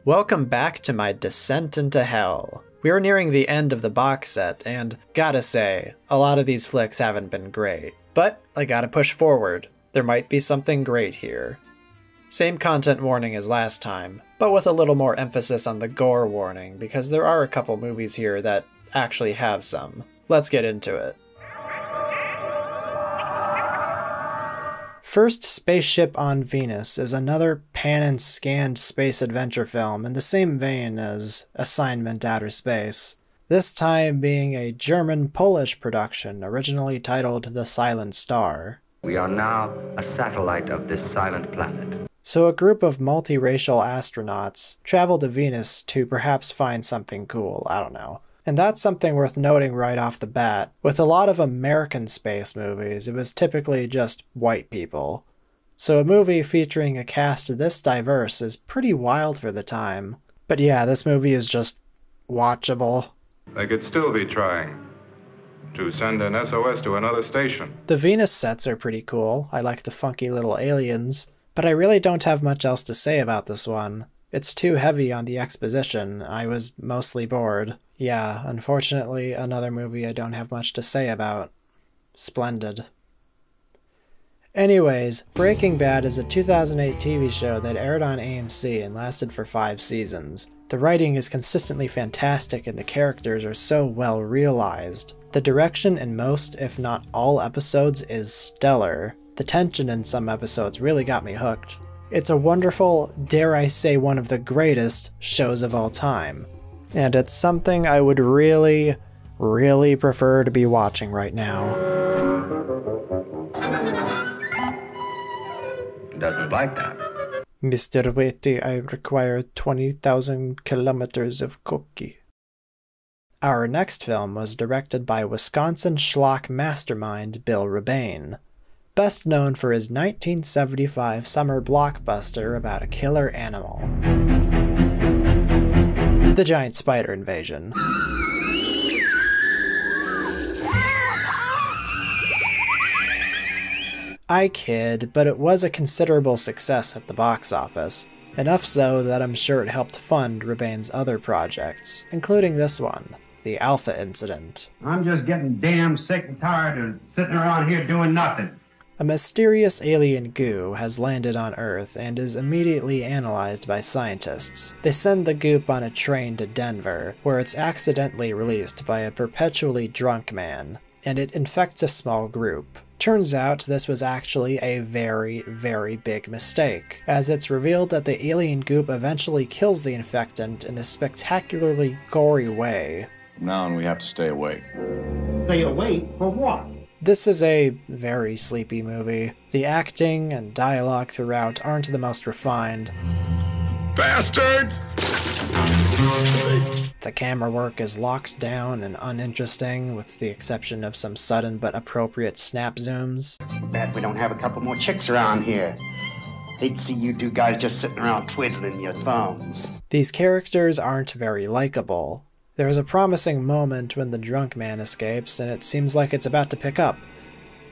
Welcome back to my descent into hell. We are nearing the end of the box set, and gotta say, a lot of these flicks haven't been great. But I gotta push forward. There might be something great here. Same content warning as last time, but with a little more emphasis on the gore warning, because there are a couple movies here that actually have some. Let's get into it. First, Spaceship on Venus is another pan-and-scanned space adventure film in the same vein as Assignment Outer Space, this time being a German-Polish production originally titled The Silent Star. We are now a satellite of this silent planet. So a group of multiracial astronauts travel to Venus to perhaps find something cool, I don't know. And that's something worth noting right off the bat. With a lot of American space movies, it was typically just white people. So a movie featuring a cast this diverse is pretty wild for the time. But yeah, this movie is just watchable. They could still be trying to send an SOS to another station. The Venus sets are pretty cool. I like the funky little aliens. But I really don't have much else to say about this one. It's too heavy on the exposition. I was mostly bored. Yeah, unfortunately, another movie I don't have much to say about. Splendid. Anyways, Breaking Bad is a 2008 TV show that aired on AMC and lasted for 5 seasons. The writing is consistently fantastic and the characters are so well realized. The direction in most, if not all, episodes is stellar. The tension in some episodes really got me hooked. It's a wonderful, dare I say one of the greatest, shows of all time. And it's something I would really, really prefer to be watching right now. Doesn't like that. Mr. Waity, I require 20,000 kilometers of cookie. Our next film was directed by Wisconsin schlock mastermind Bill Rebane, best known for his 1975 summer blockbuster about a killer animal. The Giant Spider Invasion. I kid, but it was a considerable success at the box office. Enough so that I'm sure it helped fund Rebane's other projects, including this one, The Alpha Incident. I'm just getting damn sick and tired of sitting around here doing nothing. A mysterious alien goo has landed on Earth and is immediately analyzed by scientists. They send the goop on a train to Denver, where it's accidentally released by a perpetually drunk man, and it infects a small group. Turns out this was actually a very, very big mistake, as it's revealed that the alien goop eventually kills the infectant in a spectacularly gory way. Now we have to stay awake. Stay awake for what? This is a very sleepy movie. The acting and dialogue throughout aren't the most refined. Bastards! The camera work is locked down and uninteresting, with the exception of some sudden but appropriate snap zooms. Bad we don't have a couple more chicks around here. They'd see you two guys just sitting around twiddling your thumbs. These characters aren't very likable. There is a promising moment when the drunk man escapes, and it seems like it's about to pick up.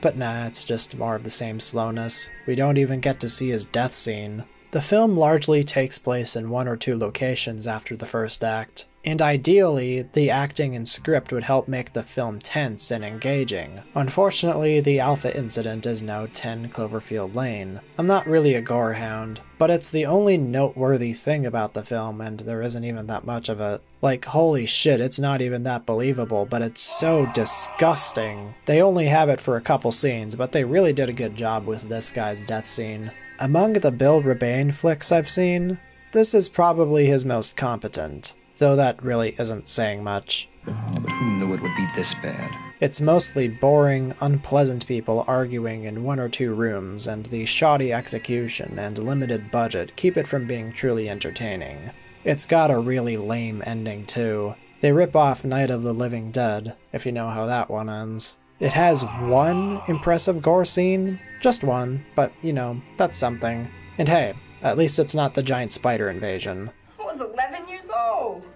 But nah, it's just more of the same slowness. We don't even get to see his death scene. The film largely takes place in 1 or 2 locations after the first act, and ideally, the acting and script would help make the film tense and engaging. Unfortunately, The Alpha Incident is now 10 Cloverfield Lane. I'm not really a gore hound, but it's the only noteworthy thing about the film, and there isn't even that much of it. Like, holy shit, it's not even that believable, but it's so disgusting. They only have it for a couple scenes, but they really did a good job with this guy's death scene. Among the Bill Rebane flicks I've seen, this is probably his most competent, though that really isn't saying much. Oh, but who knew it would be this bad? It's mostly boring, unpleasant people arguing in 1 or 2 rooms, and the shoddy execution and limited budget keep it from being truly entertaining. It's got a really lame ending too. They rip off Night of the Living Dead, if you know how that one ends. It has one impressive gore scene, just one, but you know, that's something. And hey, at least it's not the Giant Spider Invasion. I was 11 years old.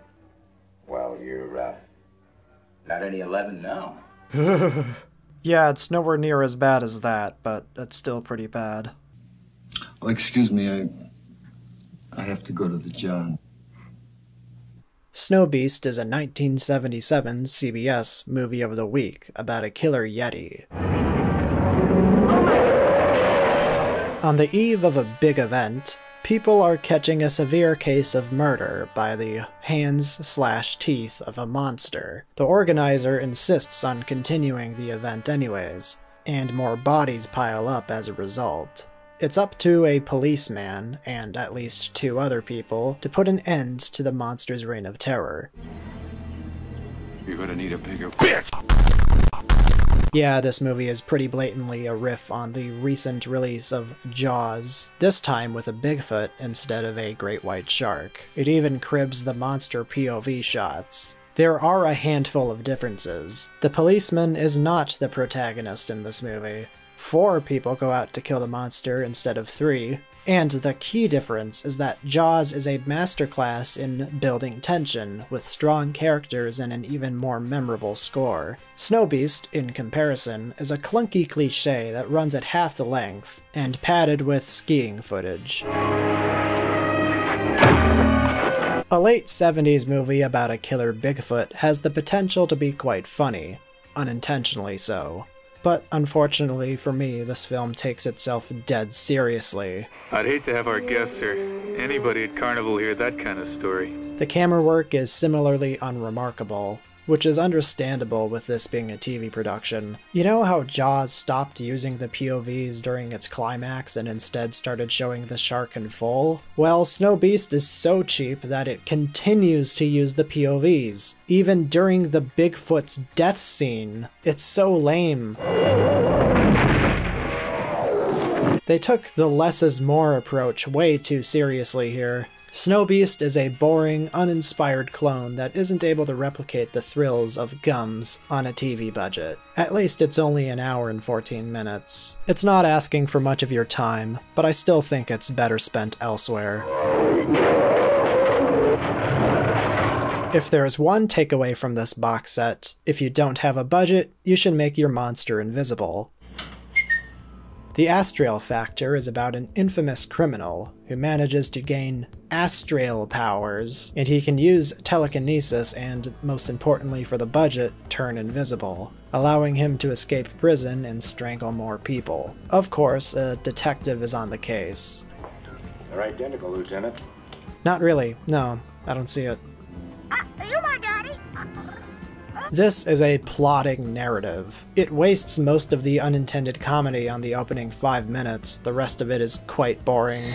Well, you're, not any 11 now. Yeah, it's nowhere near as bad as that, but it's still pretty bad. Oh, excuse me, I have to go to the John. Snowbeast is a 1977 CBS movie of the week about a killer yeti. On the eve of a big event, people are catching a severe case of murder by the hands/teeth of a monster. The organizer insists on continuing the event anyways, and more bodies pile up as a result. It's up to a policeman, and at least 2 other people, to put an end to the monster's reign of terror. You're gonna need a bigger bitch! Yeah, this movie is pretty blatantly a riff on the recent release of Jaws, this time with a Bigfoot instead of a great white shark. It even cribs the monster POV shots. There are a handful of differences. The policeman is not the protagonist in this movie. 4 people go out to kill the monster instead of 3. And the key difference is that Jaws is a masterclass in building tension, with strong characters and an even more memorable score. Snowbeast, in comparison, is a clunky cliché that runs at half the length, and padded with skiing footage. A late 70s movie about a killer Bigfoot has the potential to be quite funny, unintentionally so. But unfortunately for me, this film takes itself dead seriously. I'd hate to have our guests or anybody at Carnival hear that kind of story. The camera work is similarly unremarkable, which is understandable with this being a TV production. You know how Jaws stopped using the POVs during its climax and instead started showing the shark in full? Well, Snowbeast is so cheap that it continues to use the POVs, even during the Bigfoot's death scene. It's so lame. They took the less is more approach way too seriously here. Snowbeast is a boring, uninspired clone that isn't able to replicate the thrills of Gums on a TV budget. At least it's only an hour and 14 minutes. It's not asking for much of your time, but I still think it's better spent elsewhere. If there's one takeaway from this box set, if you don't have a budget, you should make your monster invisible. The Astral Factor is about an infamous criminal who manages to gain astral powers, and he can use telekinesis and, most importantly for the budget, turn invisible, allowing him to escape prison and strangle more people. Of course, a detective is on the case. They're identical, Lieutenant. Not really, no, I don't see it. Are you my daddy? This is a plotting narrative. It wastes most of the unintended comedy on the opening 5 minutes, the rest of it is quite boring.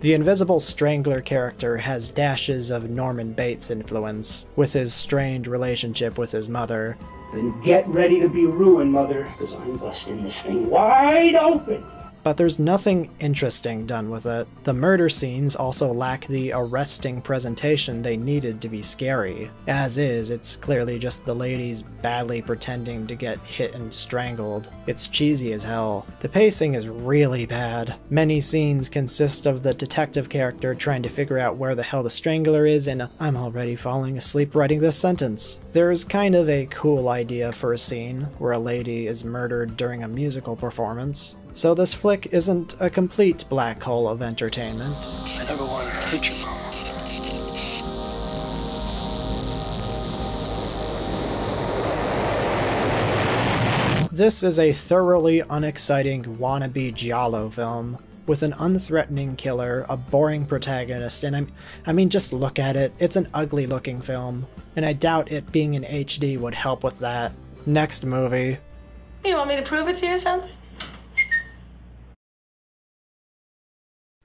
The Invisible Strangler character has dashes of Norman Bates influence, with his strained relationship with his mother. Then get ready to be ruined, Mother, because I'm busting this thing wide open! But there's nothing interesting done with it. The murder scenes also lack the arresting presentation they needed to be scary. As is, it's clearly just the ladies badly pretending to get hit and strangled. It's cheesy as hell. The pacing is really bad. Many scenes consist of the detective character trying to figure out where the hell the strangler is, and I'm already falling asleep writing this sentence. There's kind of a cool idea for a scene where a lady is murdered during a musical performance. So this flick isn't a complete black hole of entertainment. I never wanted to hurt you, Mom. This is a thoroughly unexciting wannabe giallo film, with an unthreatening killer, a boring protagonist, and I mean just look at it, it's an ugly looking film, and I doubt it being in HD would help with that. Next movie. You want me to prove it to you or something?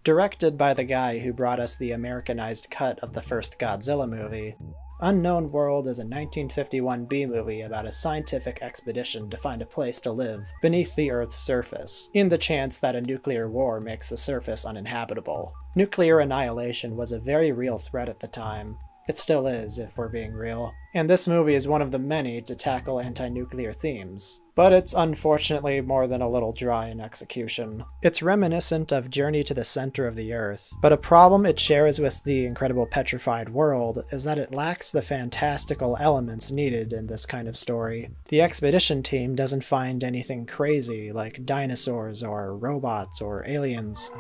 Directed by the guy who brought us the Americanized cut of the first Godzilla movie, Unknown World is a 1951 B-movie about a scientific expedition to find a place to live beneath the Earth's surface, in the chance that a nuclear war makes the surface uninhabitable. Nuclear annihilation was a very real threat at the time, It still is, if we're being real. And this movie is one of the many to tackle anti-nuclear themes. But it's unfortunately more than a little dry in execution. It's reminiscent of Journey to the Center of the Earth, but a problem it shares with The Incredible Petrified World is that it lacks the fantastical elements needed in this kind of story. The expedition team doesn't find anything crazy like dinosaurs or robots or aliens.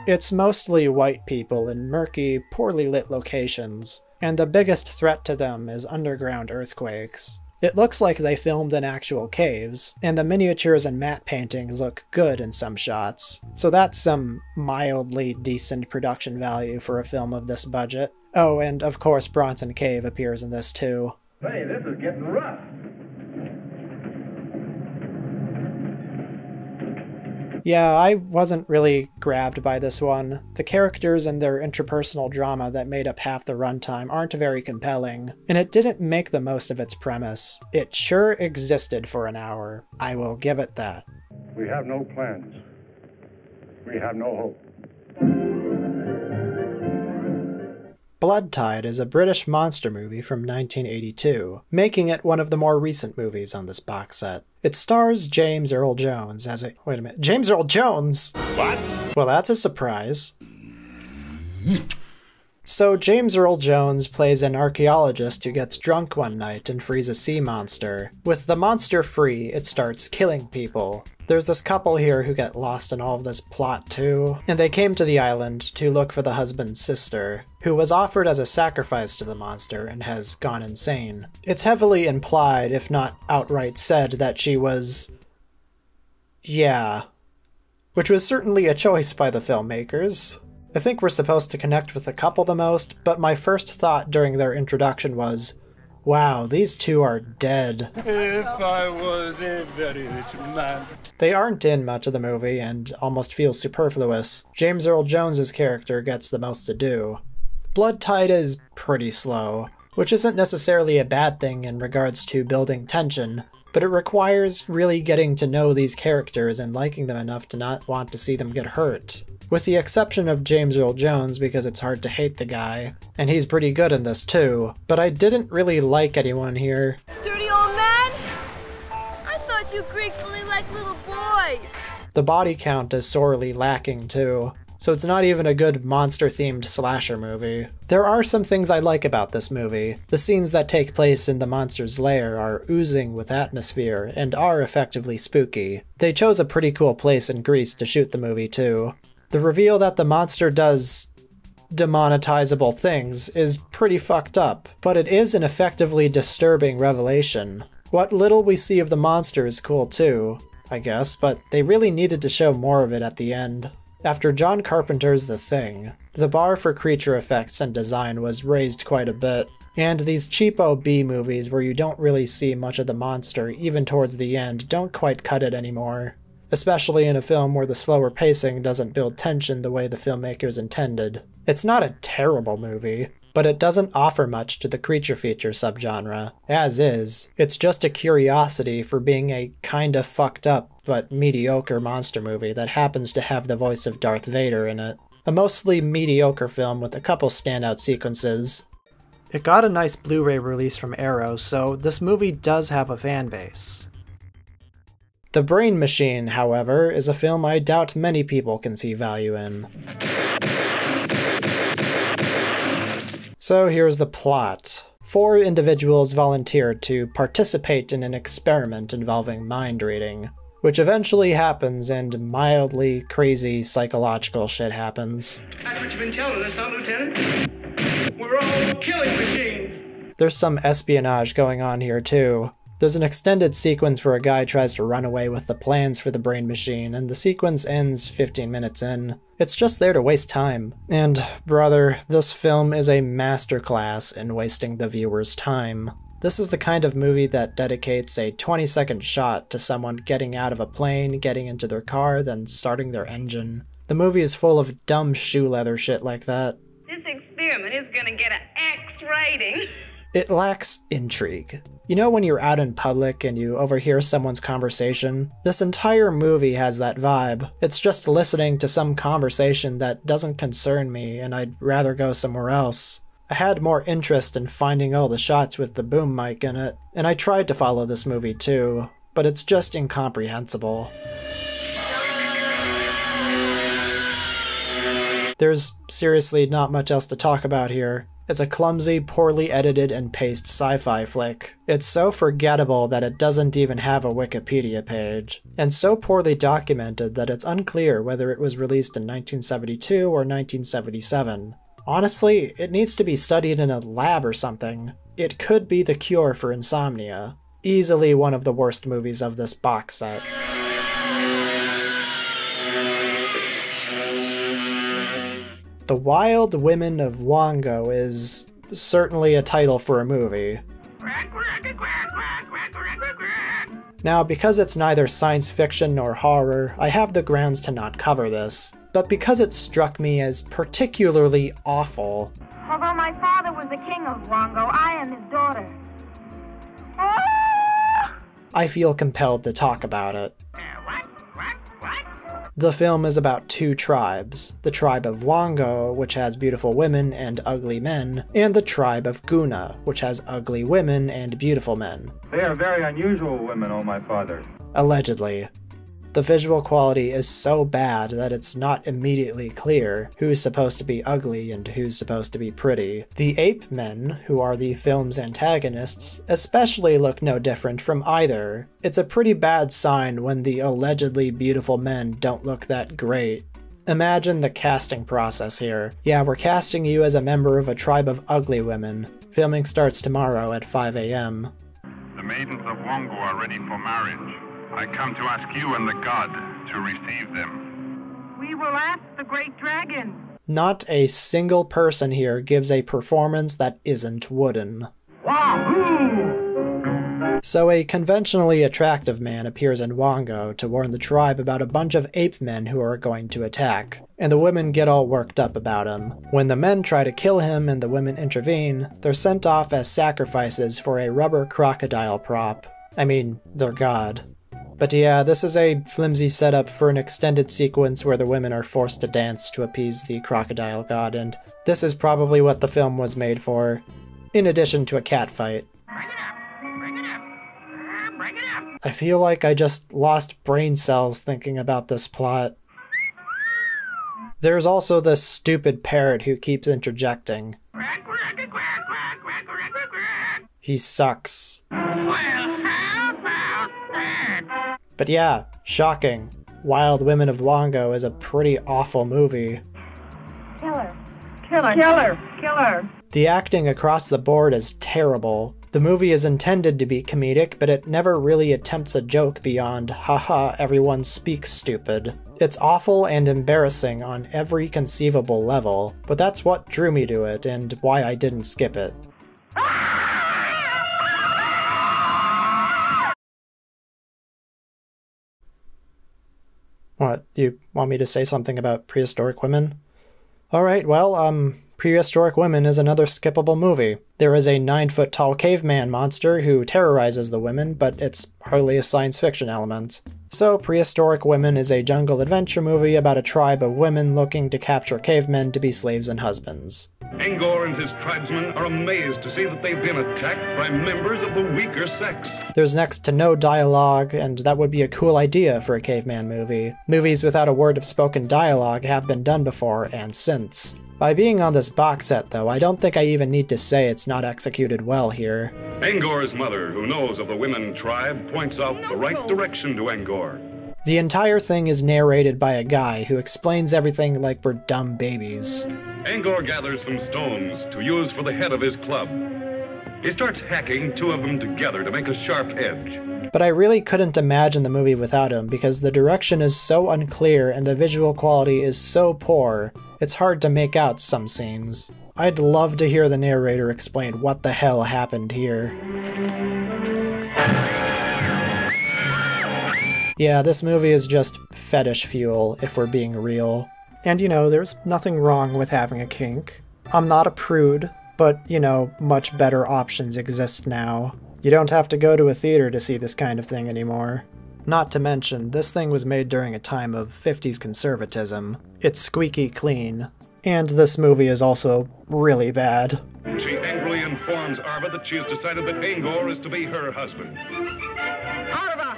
It's mostly white people in murky, poorly lit locations, and the biggest threat to them is underground earthquakes. It looks like they filmed in actual caves, and the miniatures and matte paintings look good in some shots, so that's some mildly decent production value for a film of this budget. Oh, and of course Bronson Cave appears in this too. Hey, this is getting rough. Yeah, I wasn't really grabbed by this one. The characters and their interpersonal drama that made up half the runtime aren't very compelling, and it didn't make the most of its premise. It sure existed for an hour. I will give it that. We have no plans. We have no hope. Blood Tide is a British monster movie from 1982, making it one of the more recent movies on this box set. It stars James Earl Jones as a— wait a minute, James Earl Jones?! What? Well, that's a surprise. So James Earl Jones plays an archaeologist who gets drunk one night and frees a sea monster. With the monster free, it starts killing people. There's this couple here who get lost in all of this plot too, and they came to the island to look for the husband's sister, who was offered as a sacrifice to the monster and has gone insane. It's heavily implied, if not outright said, that she was— yeah. Which was certainly a choice by the filmmakers. I think we're supposed to connect with the couple the most, but my first thought during their introduction was, wow, these two are dead. If I was a very rich man. They aren't in much of the movie and almost feel superfluous. James Earl Jones's character gets the most to do. Blood Tide is pretty slow, which isn't necessarily a bad thing in regards to building tension, but it requires really getting to know these characters and liking them enough to not want to see them get hurt. With the exception of James Earl Jones, because it's hard to hate the guy, and he's pretty good in this too, but I didn't really like anyone here. Dirty old man! I thought you gratefully liked little boys! The body count is sorely lacking too, so it's not even a good monster-themed slasher movie. There are some things I like about this movie. The scenes that take place in the monster's lair are oozing with atmosphere and are effectively spooky. They chose a pretty cool place in Greece to shoot the movie too. The reveal that the monster does demonetizable things is pretty fucked up, but it is an effectively disturbing revelation. What little we see of the monster is cool too, I guess, but they really needed to show more of it at the end. After John Carpenter's The Thing, the bar for creature effects and design was raised quite a bit, and these cheapo B-movies where you don't really see much of the monster even towards the end don't quite cut it anymore. Especially in a film where the slower pacing doesn't build tension the way the filmmakers intended. It's not a terrible movie, but it doesn't offer much to the creature feature subgenre. As is, it's just a curiosity for being a kinda fucked up but mediocre monster movie that happens to have the voice of Darth Vader in it. A mostly mediocre film with a couple standout sequences. It got a nice Blu-ray release from Arrow, so this movie does have a fan base. The Brain Machine, however, is a film I doubt many people can see value in. So here's the plot. 4 individuals volunteered to participate in an experiment involving mind reading, which eventually happens and mildly crazy psychological shit happens. That's what you've been telling us, huh, Lieutenant? We're all killing machines! There's some espionage going on here too. There's an extended sequence where a guy tries to run away with the plans for the Brain Machine, and the sequence ends 15 minutes in. It's just there to waste time. And, brother, this film is a masterclass in wasting the viewer's time. This is the kind of movie that dedicates a 20-second shot to someone getting out of a plane, getting into their car, then starting their engine. The movie is full of dumb shoe leather shit like that. This experiment is gonna get an X rating. It lacks intrigue. You know when you're out in public and you overhear someone's conversation? This entire movie has that vibe. It's just listening to some conversation that doesn't concern me and I'd rather go somewhere else. I had more interest in finding all the shots with the boom mic in it, and I tried to follow this movie too, but it's just incomprehensible. There's seriously not much else to talk about here. It's a clumsy, poorly edited and paced sci-fi flick. It's so forgettable that it doesn't even have a Wikipedia page, and so poorly documented that it's unclear whether it was released in 1972 or 1977. Honestly, it needs to be studied in a lab or something. It could be the cure for insomnia. Easily one of the worst movies of this box set. The Wild Women of Wongo is certainly a title for a movie. Now, because it's neither science fiction nor horror, I have the grounds to not cover this. But because it struck me as particularly awful... Although my father was the king of Wongo, I am his daughter. I feel compelled to talk about it. The film is about two tribes, the tribe of Wongo, which has beautiful women and ugly men, and the tribe of Guna, which has ugly women and beautiful men. They are very unusual women, oh my father. Allegedly. The visual quality is so bad that it's not immediately clear who's supposed to be ugly and who's supposed to be pretty. The ape men, who are the film's antagonists, especially look no different from either. It's a pretty bad sign when the allegedly beautiful men don't look that great. Imagine the casting process here. Yeah, we're casting you as a member of a tribe of ugly women. Filming starts tomorrow at 5 a.m. The maidens of Wongo are ready for marriage. I come to ask you and the god to receive them. We will ask the great dragon. Not a single person here gives a performance that isn't wooden. Wahoo! So a conventionally attractive man appears in Wongo to warn the tribe about a bunch of ape men who are going to attack, and the women get all worked up about him. When the men try to kill him and the women intervene, they're sent off as sacrifices for a rubber crocodile prop. I mean, their god. But yeah, this is a flimsy setup for an extended sequence where the women are forced to dance to appease the crocodile god, and this is probably what the film was made for, in addition to a cat fight. I feel like I just lost brain cells thinking about this plot. There's also this stupid parrot who keeps interjecting. He sucks. But yeah, shocking. Wild Women of Wongo is a pretty awful movie. Killer. Killer. Killer. Killer. The acting across the board is terrible. The movie is intended to be comedic, but it never really attempts a joke beyond, haha, everyone speaks stupid. It's awful and embarrassing on every conceivable level, but that's what drew me to it and why I didn't skip it. What, you want me to say something about Prehistoric Women? Alright, well, Prehistoric Women is another skippable movie. There is a 9-foot-tall caveman monster who terrorizes the women, but it's hardly a science fiction element. So, Prehistoric Women is a jungle adventure movie about a tribe of women looking to capture cavemen to be slaves and husbands. Angor and his tribesmen are amazed to see that they've been attacked by members of the weaker sex. There's next to no dialogue, and that would be a cool idea for a caveman movie. Movies without a word of spoken dialogue have been done before and since. By being on this box set, though, I don't think I even need to say it's not executed well here. Angor's mother, who knows of the women tribe, points out the right direction to Angor. The entire thing is narrated by a guy who explains everything like we're dumb babies. Angor gathers some stones to use for the head of his club. He starts hacking two of them together to make a sharp edge. But I really couldn't imagine the movie without him because the direction is so unclear and the visual quality is so poor, it's hard to make out some scenes. I'd love to hear the narrator explain what the hell happened here. Yeah, this movie is just fetish fuel, if we're being real. And you know, there's nothing wrong with having a kink. I'm not a prude. But, you know, much better options exist now. You don't have to go to a theater to see this kind of thing anymore. Not to mention, this thing was made during a time of 50s conservatism. It's squeaky clean. And this movie is also really bad. She angrily informs Arva that she has decided that Angor is to be her husband. Arva!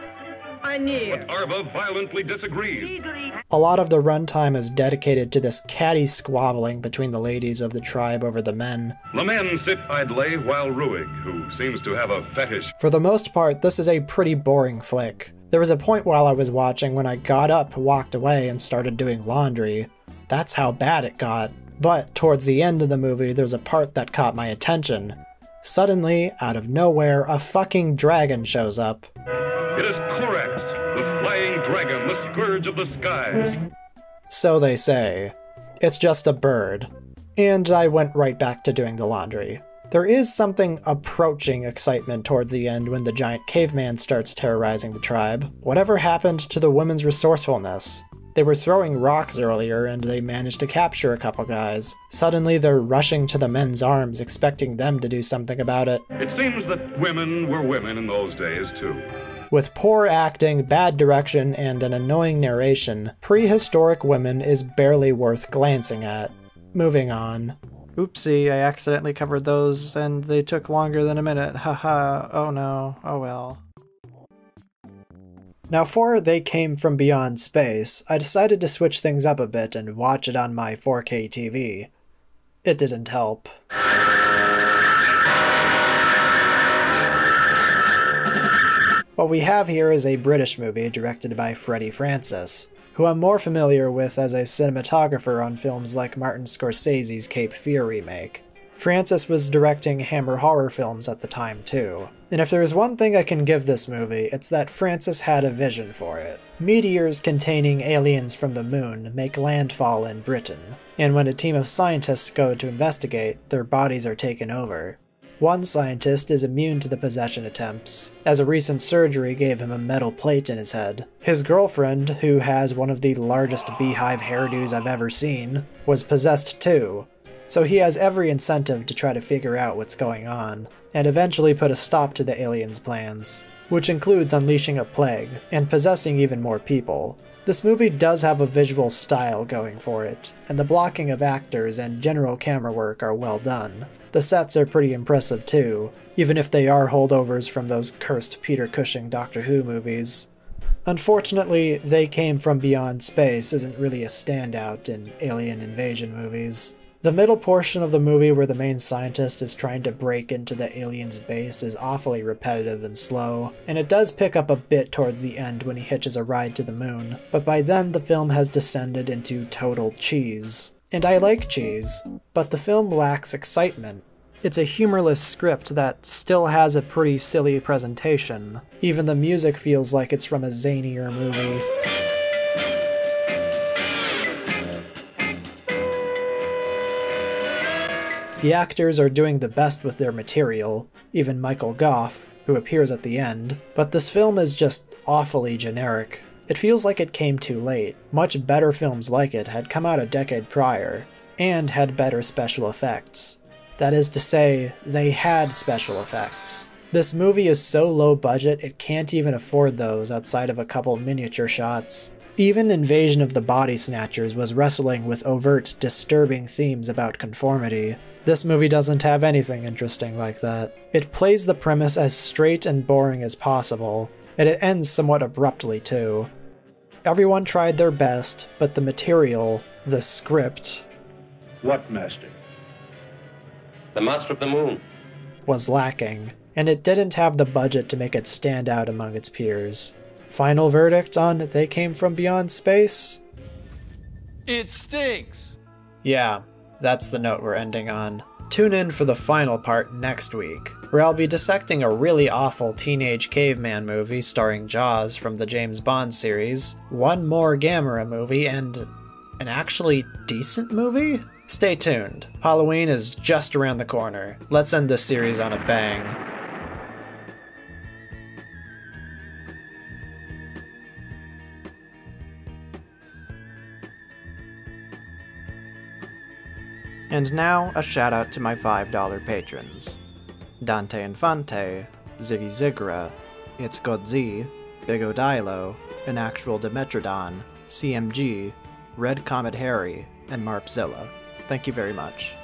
I knew. But Arva violently disagrees. A lot of the runtime is dedicated to this catty squabbling between the ladies of the tribe over the men. The men sit idly while Ruig, who seems to have a fetish. For the most part, this is a pretty boring flick. There was a point while I was watching when I got up, walked away, and started doing laundry. That's how bad it got. But towards the end of the movie, there's a part that caught my attention. Suddenly, out of nowhere, a fucking dragon shows up. It is Korax, the flying dragon, the scourge of the skies. So they say. It's just a bird. And I went right back to doing the laundry. There is something approaching excitement towards the end when the giant caveman starts terrorizing the tribe. Whatever happened to the women's resourcefulness? They were throwing rocks earlier and they managed to capture a couple guys. Suddenly they're rushing to the men's arms, expecting them to do something about it. It seems that women were women in those days, too. With poor acting, bad direction, and an annoying narration, Prehistoric Women is barely worth glancing at. Moving on. Oopsie, I accidentally covered those and they took longer than a minute. Haha, oh no, oh well. Now for They Came From Beyond Space, I decided to switch things up a bit and watch it on my 4K TV. It didn't help. What we have here is a British movie directed by Freddie Francis, who I'm more familiar with as a cinematographer on films like Martin Scorsese's Cape Fear remake. Francis was directing Hammer horror films at the time too. And if there is one thing I can give this movie, it's that Francis had a vision for it. Meteors containing aliens from the moon make landfall in Britain, and when a team of scientists go to investigate, their bodies are taken over. One scientist is immune to the possession attempts, as a recent surgery gave him a metal plate in his head. His girlfriend, who has one of the largest beehive hairdos I've ever seen, was possessed too, so he has every incentive to try to figure out what's going on, and eventually put a stop to the aliens' plans, which includes unleashing a plague, and possessing even more people. This movie does have a visual style going for it, and the blocking of actors and general camera work are well done. The sets are pretty impressive too, even if they are holdovers from those cursed Peter Cushing Doctor Who movies. Unfortunately, They Came From Beyond Space isn't really a standout in alien invasion movies. The middle portion of the movie where the main scientist is trying to break into the alien's base is awfully repetitive and slow, and it does pick up a bit towards the end when he hitches a ride to the moon, but by then the film has descended into total cheese. And I like cheese, but the film lacks excitement. It's a humorless script that still has a pretty silly presentation. Even the music feels like it's from a zanier movie. The actors are doing the best with their material, even Michael Gough, who appears at the end, but this film is just awfully generic. It feels like it came too late. Much better films like it had come out a decade prior, and had better special effects. That is to say, they had special effects. This movie is so low budget it can't even afford those outside of a couple miniature shots. Even Invasion of the Body Snatchers was wrestling with overt, disturbing themes about conformity. This movie doesn't have anything interesting like that. It plays the premise as straight and boring as possible, and it ends somewhat abruptly too. Everyone tried their best, but the material, the script... What master? The Master of the Moon. ...was lacking, and it didn't have the budget to make it stand out among its peers. Final verdict on They Came From Beyond Space? It stinks! Yeah, that's the note we're ending on. Tune in for the final part next week, where I'll be dissecting a really awful teenage caveman movie starring Jaws from the James Bond series, one more Gamera movie, and an actually decent movie? Stay tuned. Halloween is just around the corner. Let's end this series on a bang. And now, a shout out to my $5 patrons. Dante Infante, Ziggy Zigra, It's Godzi, Big Odilo, An Actual Dimetrodon, CMG, Red Comet Harry, and Marpzilla. Thank you very much.